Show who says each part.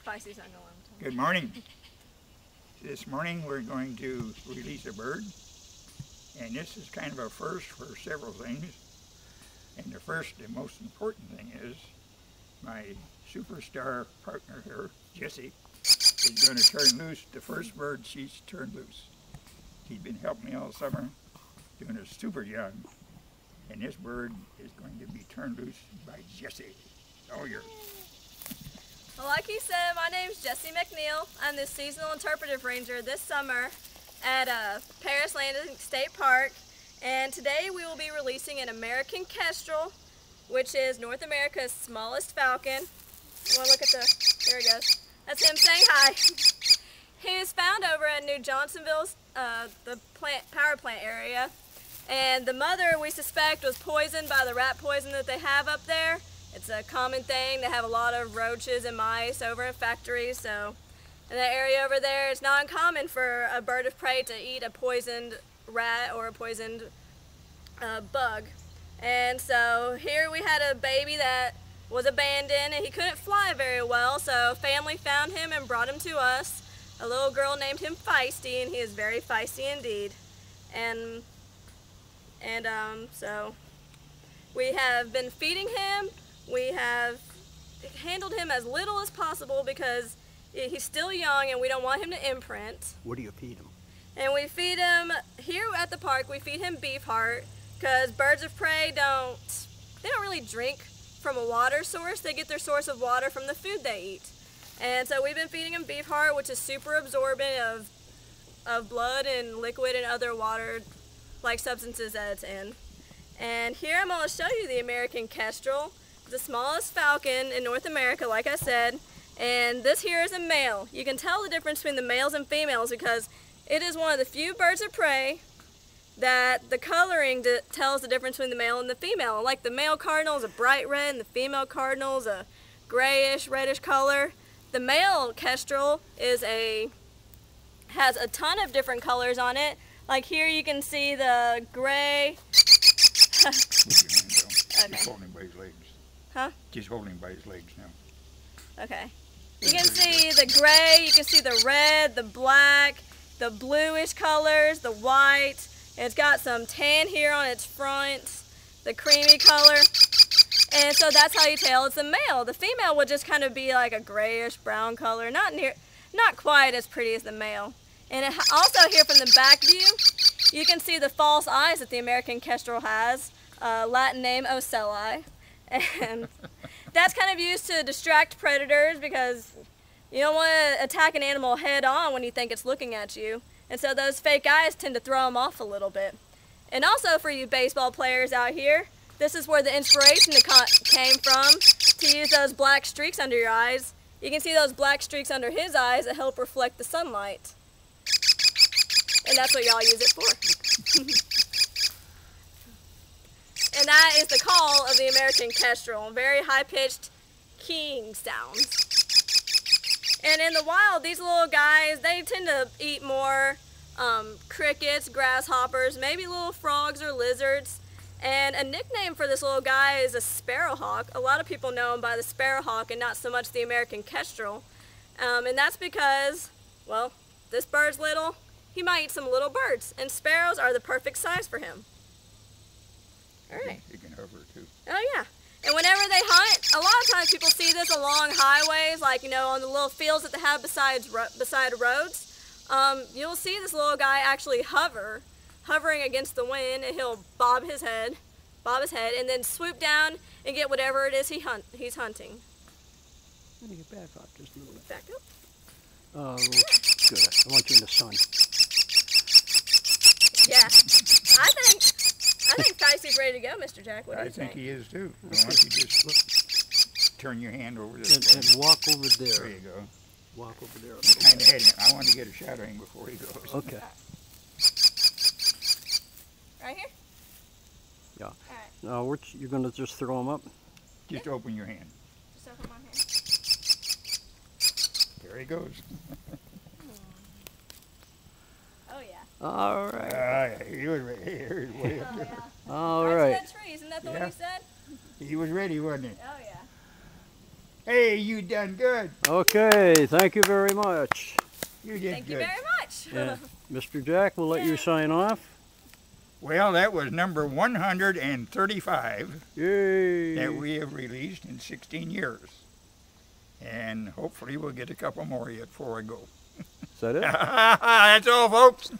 Speaker 1: Feisty's not going to.
Speaker 2: Good morning. This morning we're going to release a bird, and this is kind of a first for several things. And the first and most important thing is my superstar partner here, Jessie, is going to turn loose the first bird she's turned loose. She's been helping me all summer, doing a super job, and this bird is going to be turned loose by Jessie. All yours.
Speaker 1: Well, like he said, my name's Jessie McNeil. I'm the seasonal interpretive ranger this summer at Paris Landing State Park. And today we will be releasing an American Kestrel, which is North America's smallest falcon. You want to look at there he goes. That's him saying hi. He was found over at New Johnsonville, the power plant area. And the mother, we suspect, was poisoned by the rat poison that they have up there. It's a common thing. They have a lot of roaches and mice over in factories, so in that area over there, it's not uncommon for a bird of prey to eat a poisoned rat or a poisoned bug. And so here we had a baby that was abandoned, and he couldn't fly very well, so family found him and brought him to us. A little girl named him Feisty, and he is very feisty indeed. And so we have been feeding him. We have handled him as little as possible because he's still young and we don't want him to imprint.
Speaker 3: What do you feed him?
Speaker 1: And we feed him, here at the park, we feed him beef heart because birds of prey don't really drink from a water source. They get their source of water from the food they eat. And so we've been feeding him beef heart, which is super absorbent of blood and liquid and other water-like substances that it's in. And here I'm going to show you the American Kestrel, the smallest falcon in North America, like I said. And this here is a male. You can tell the difference between the males and females because it is one of the few birds of prey that the coloring tells the difference between the male and the female. Like the male cardinal is a bright red and the female cardinal is a grayish, reddish color. The male kestrel has a ton of different colors on it. Like here you can see the gray.
Speaker 2: Okay. Just holding him by his legs.
Speaker 1: Huh?
Speaker 2: Just holding him by his legs now.
Speaker 1: Okay. You can see the gray, you can see the red, the black, the bluish colors, the white. It's got some tan here on its front, the creamy color. And so that's how you tell it's a male. The female would just kind of be like a grayish brown color, not quite as pretty as the male. And also here from the back view, you can see the false eyes that the American Kestrel has, Latin name ocelli. And that's kind of used to distract predators because you don't want to attack an animal head on when you think it's looking at you. And so those fake eyes tend to throw them off a little bit. And also for you baseball players out here, this is where the inspiration came from to use those black streaks under your eyes. You can see those black streaks under his eyes that help reflect the sunlight. And that's what y'all use it for. And that is the call of the American Kestrel, very high-pitched keying sounds. And in the wild, these little guys, they tend to eat more crickets, grasshoppers, maybe little frogs or lizards. And a nickname for this little guy is a sparrowhawk. A lot of people know him by the sparrowhawk and not so much the American Kestrel. And that's because, well, this bird's little. He might eat some little birds, and sparrows are the perfect size for him. All right.
Speaker 2: You can hover too.
Speaker 1: Oh yeah. And whenever they hunt, a lot of times people see this along highways, like, you know, on the little fields that they have beside roads. You'll see this little guy actually hovering against the wind, and he'll bob his head, and then swoop down and get whatever it is he's hunting.
Speaker 3: Let me get back up just a little bit.
Speaker 1: Back up.
Speaker 3: Oh, good. I want you in the sun.
Speaker 1: Yeah. I think Feisty's ready to go, Mr. Jack. What do you think?
Speaker 2: I think he is too. Why don't you just turn your hand over this way.
Speaker 3: And walk over there.
Speaker 2: There you go.
Speaker 3: Walk over there.
Speaker 2: Kind of heading. I want to get a shot of him before he goes.
Speaker 3: Okay.
Speaker 1: Right here?
Speaker 3: Yeah.
Speaker 1: All right.
Speaker 3: Now, you're going to just throw them up?
Speaker 2: Just open your hand.
Speaker 1: Just open my hand.
Speaker 2: There he goes.
Speaker 1: Oh yeah.
Speaker 3: All right.
Speaker 2: He was ready. Here's way up there.
Speaker 3: All
Speaker 1: Right
Speaker 3: right.
Speaker 1: to that tree. Isn't that the one you said?
Speaker 2: He was ready, wasn't he?
Speaker 1: Oh yeah.
Speaker 2: Hey, you done good.
Speaker 3: Okay, thank you very much.
Speaker 2: You did
Speaker 1: Thank
Speaker 2: good.
Speaker 1: you very much.
Speaker 3: Yeah. Mr. Jack, we'll let you sign off.
Speaker 2: Well, that was number 135
Speaker 3: Yay!
Speaker 2: that we have released in 16 years. And hopefully we'll get a couple more yet before I go.
Speaker 3: Is that it?
Speaker 2: That's all, folks.